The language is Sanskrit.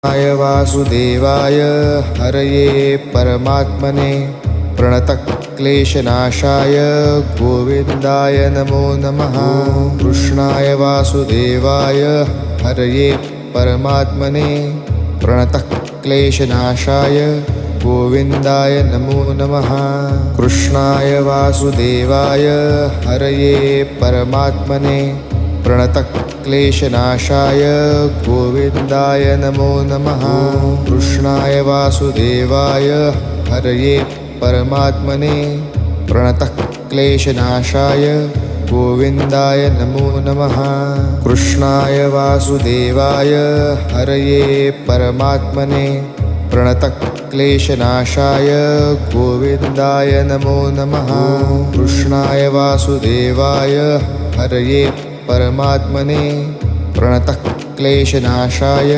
कृष्णाय वासुदेवाय हरये परमात्मने प्रणतक्लेशनाशाय गोविन्दाय नमो नमः। कृष्णाय वासुदेवाय हरये परमात्मने प्रणतक्लेशनाशाय गोविन्दाय नमो नमः। कृष्णाय वासुदेवाय हरये परमात्मने प्रणतक्लेशनाशाय गोविन्दाय नमो नमः। कृष्णाय वासुदेवाय हरये परमात्मने प्रणतक्लेशनाशाय गोविन्दाय नमो नमः। कृष्णाय वासुदेवाय हरये परमात्मने प्रणतक्लेशनाशाय गोविन्दाय नमो नमः। कृष्णाय वासुदेवाय हरये परमात्मने प्रणतक्लेशनाशाय